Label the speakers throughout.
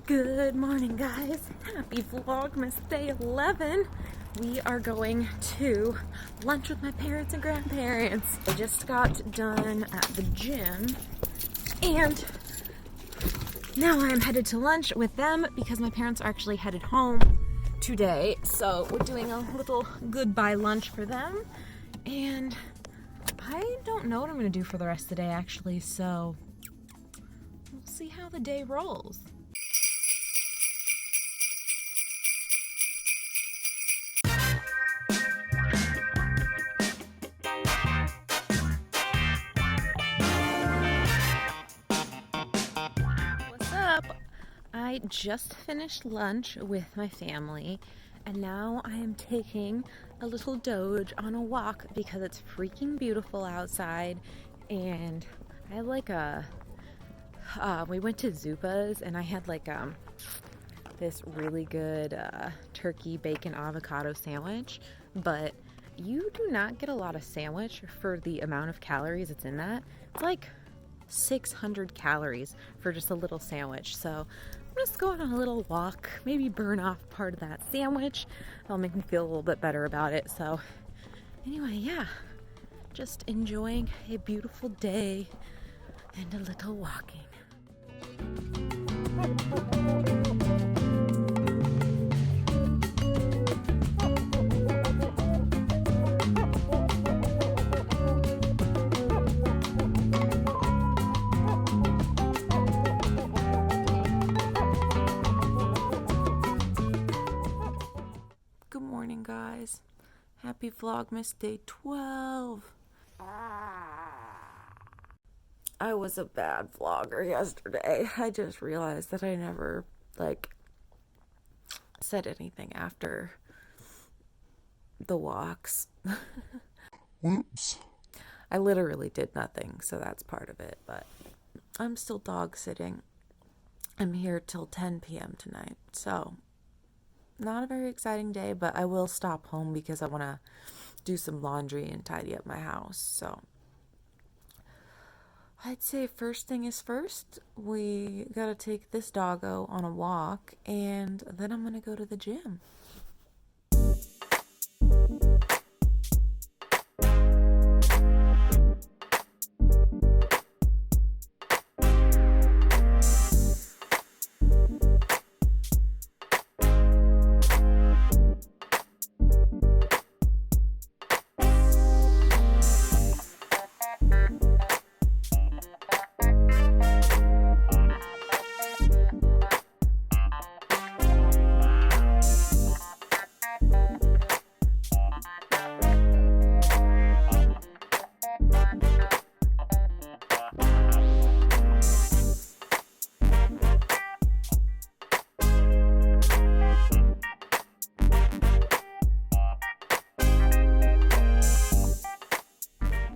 Speaker 1: Good morning, guys. Happy Vlogmas Day 11. We are going to lunch with my parents and grandparents. I just got done at the gym and now I am headed to lunch with them because my parents are actually headed home today. So we're doing a little goodbye lunch for them, and I don't know what I'm going to do for the rest of the day actually, so we'll see how the day rolls. I just finished lunch with my family, and now I am taking a little doge on a walk because it's freaking beautiful outside. And I have like we went to Zupa's and I had like this really good turkey bacon avocado sandwich, but you do not get a lot of sandwich for the amount of calories it's in that. It's like 600 calories for just a little sandwich. So I'm just going on a little walk, maybe burn off part of that sandwich. That'll make me feel a little bit better about it. So anyway, yeah, just enjoying a beautiful day and a little walking. Good morning, guys. Happy Vlogmas Day 12. I was a bad vlogger yesterday. I just realized that I never, said anything after the walks.
Speaker 2: Whoops.
Speaker 1: I literally did nothing, so that's part of it, but I'm still dog sitting. I'm here till 10 p.m. tonight, so not a very exciting day, but I will stop home because I want to do some laundry and tidy up my house. So I'd say first thing is first, we gotta take this doggo on a walk, and then I'm gonna go to the gym.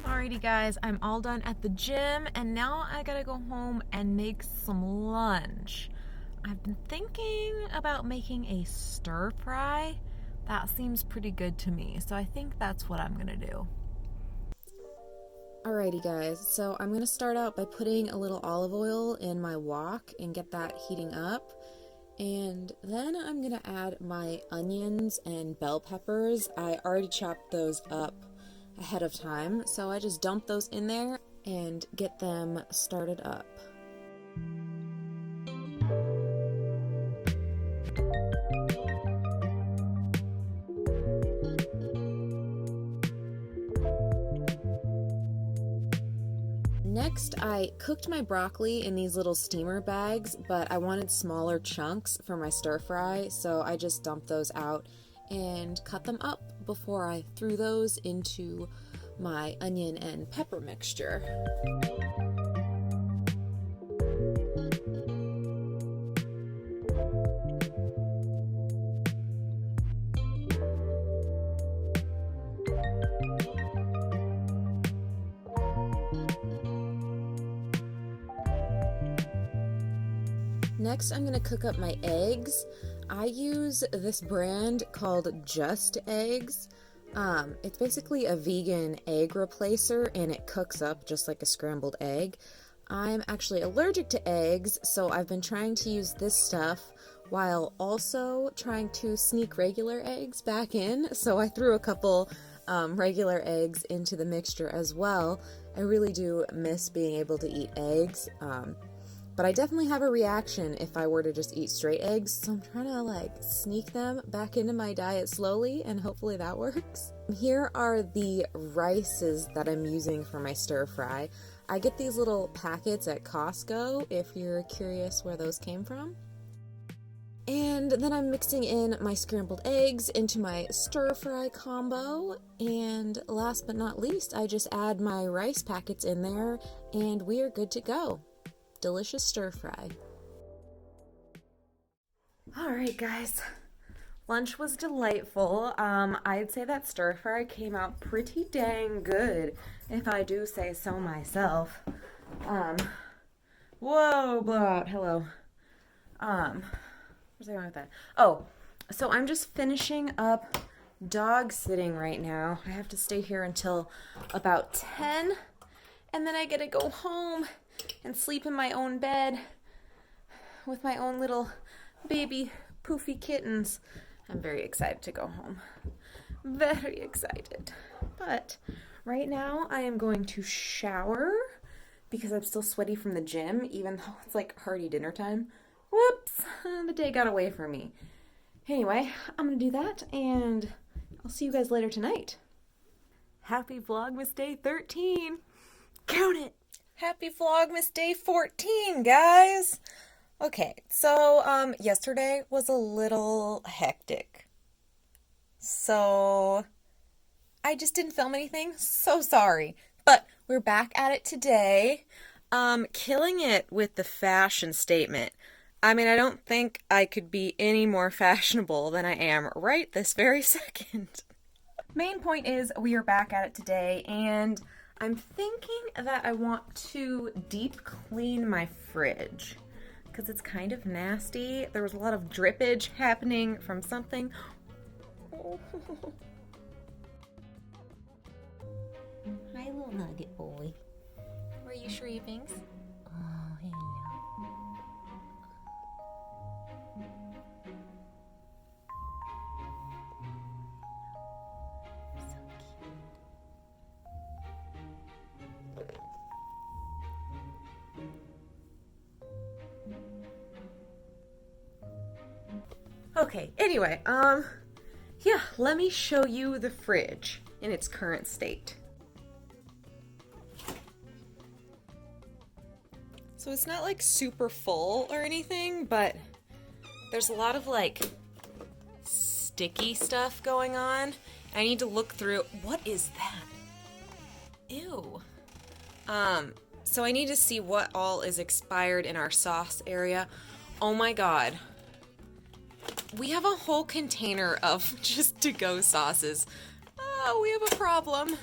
Speaker 1: Alrighty guys, I'm all done at the gym and now I gotta go home and make some lunch. I've been thinking about making a stir fry. That seems pretty good to me, so I think that's what I'm gonna do. Alrighty guys, so I'm gonna start out by putting a little olive oil in my wok and get that heating up. And then I'm gonna add my onions and bell peppers. I already chopped those up ahead of time, so I just dump those in there and get them started up. Next, I cooked my broccoli in these little steamer bags, but I wanted smaller chunks for my stir fry, so I just dumped those out and cut them up before I threw those into my onion and pepper mixture. Next, I'm going to cook up my eggs. I use this brand called Just Eggs. It's basically a vegan egg replacer, and it cooks up just like a scrambled egg. I'm actually allergic to eggs, so I've been trying to use this stuff while also trying to sneak regular eggs back in. So I threw a couple regular eggs into the mixture as well. I really do miss being able to eat eggs, but I definitely have a reaction if I were to just eat straight eggs, so I'm trying to like sneak them back into my diet slowly, and hopefully that works. Here are the rices that I'm using for my stir fry. I get these little packets at Costco if you're curious where those came from. And then I'm mixing in my scrambled eggs into my stir fry combo, and last but not least, I just add my rice packets in there and we are good to go. Delicious stir fry. Alright guys, lunch was delightful. I'd say that stir fry came out pretty dang good, if I do say so myself. Whoa, blowout, hello. Where's I going with that? Oh, so I'm just finishing up dog sitting right now. I have to stay here until about 10, and then I get to go home and sleep in my own bed with my own little baby poofy kittens. I'm very excited to go home. Very excited. But right now I am going to shower because I'm still sweaty from the gym, even though it's like hearty dinner time. Whoops, the day got away from me. Anyway, I'm gonna do that and I'll see you guys later tonight. Happy Vlogmas Day 13. Count it. Happy Vlogmas Day 14, guys! Okay, so, yesterday was a little hectic. So, I just didn't film anything, so sorry. But, we're back at it today, killing it with the fashion statement. I mean, I don't think I could be any more fashionable than I am right this very second. Main point is, we are back at it today, and I'm thinking that I want to deep clean my fridge because it's kind of nasty. There was a lot of drippage happening from something. Oh. Hi, little nugget boy. Were you shrieveings? Oh, hello. Okay, anyway, yeah, let me show you the fridge in its current state. So it's not like super full or anything, but there's a lot of like sticky stuff going on. I need to look through, what is that? Ew. So I need to see what all is expired in our sauce area. Oh my god. We have a whole container of just to-go sauces. Oh, we have a problem.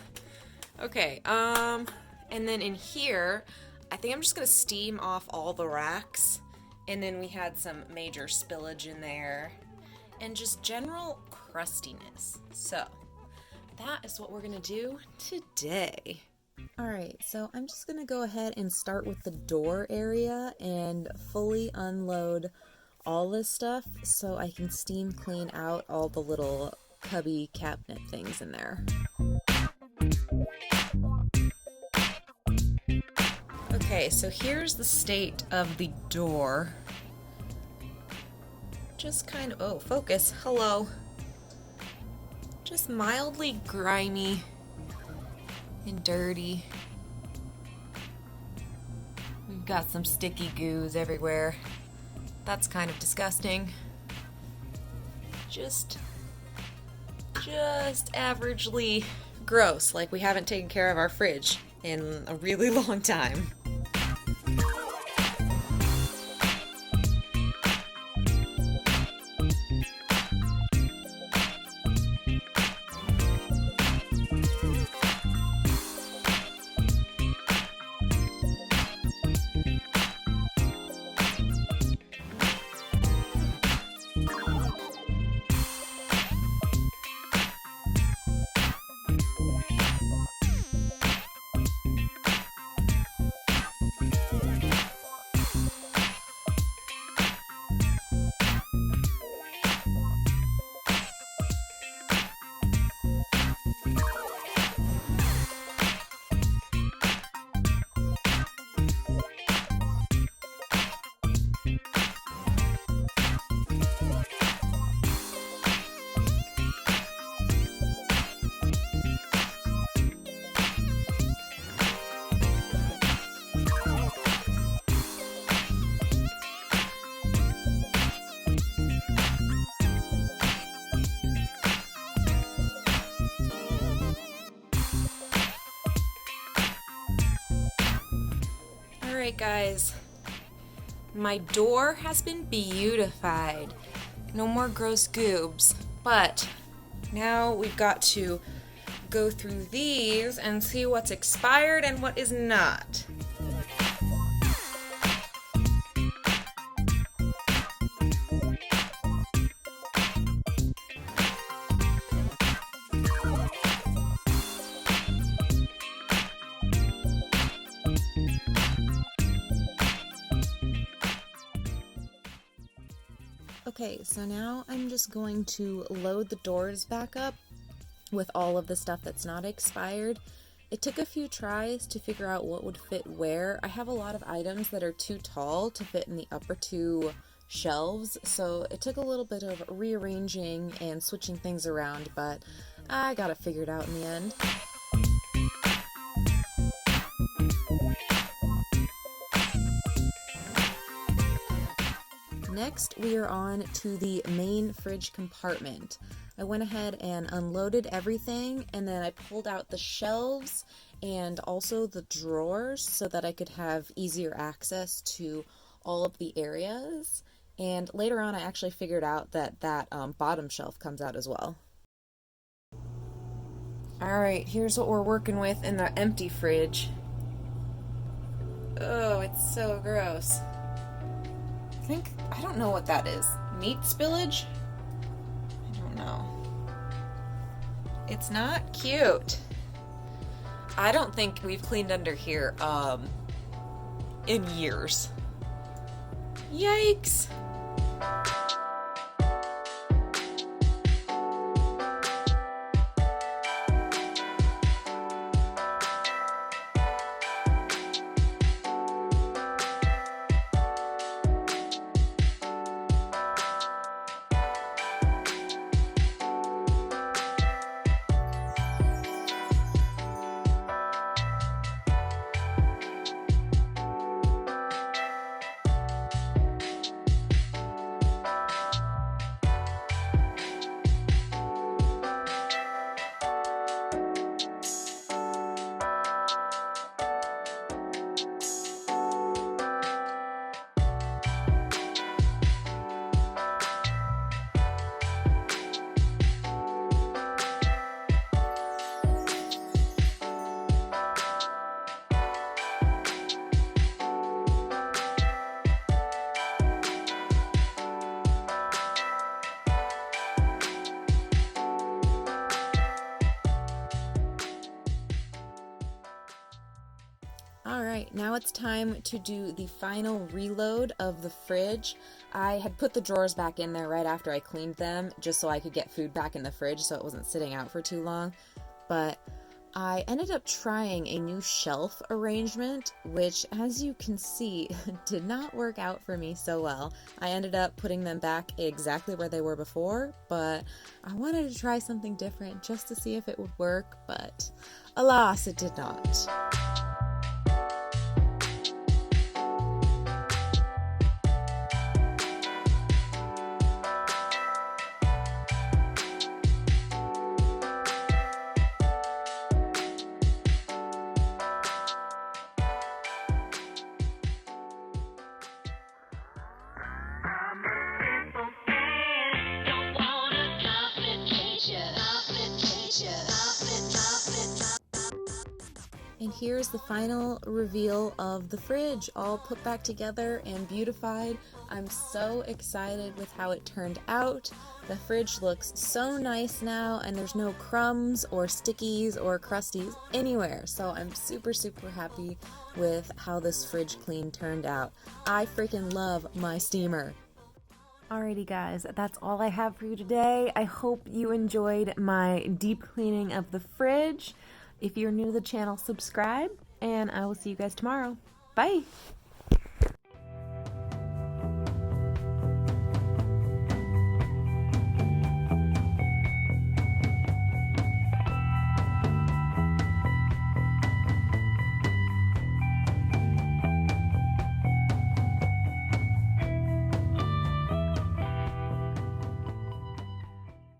Speaker 1: Okay, and then in here, I think I'm just gonna steam off all the racks. And then we had some major spillage in there. And just general crustiness. So, that is what we're gonna do today. Alright, so I'm just gonna go ahead and start with the door area and fully unload all this stuff so I can steam clean out all the little cubby cabinet things in there. Okay, so here's the state of the door. Just kind of, oh, focus, hello. Just mildly grimy and dirty. We've got some sticky goos everywhere. That's kind of disgusting. Just averagely gross, like we haven't taken care of our fridge in a really long time. Alright guys, my door has been beautified. No more gross goobs, but now we've got to go through these and see what's expired and what is not. Okay, so now I'm just going to load the doors back up with all of the stuff that's not expired. It took a few tries to figure out what would fit where. I have a lot of items that are too tall to fit in the upper two shelves, so it took a little bit of rearranging and switching things around, but I got it figured out in the end. Next, we are on to the main fridge compartment. I went ahead and unloaded everything, and then I pulled out the shelves and also the drawers so that I could have easier access to all of the areas. And later on, I actually figured out that bottom shelf comes out as well. Alright, here's what we're working with in the empty fridge. Oh, it's so gross. I don't know what that is. Meat spillage? I don't know. It's not cute. I don't think we've cleaned under here, in years. Yikes! Alright, now it's time to do the final reload of the fridge. I had put the drawers back in there right after I cleaned them, just so I could get food back in the fridge so it wasn't sitting out for too long. But I ended up trying a new shelf arrangement, which, as you can see, did not work out for me so well. I ended up putting them back exactly where they were before, but I wanted to try something different just to see if it would work, but alas, it did not. And here's the final reveal of the fridge, all put back together and beautified. I'm so excited with how it turned out. The fridge looks so nice now, and there's no crumbs or stickies or crusties anywhere. So I'm super, super happy with how this fridge clean turned out. I freaking love my steamer. Alrighty guys, that's all I have for you today. I hope you enjoyed my deep cleaning of the fridge. If you're new to the channel, subscribe, and I will see you guys tomorrow. Bye!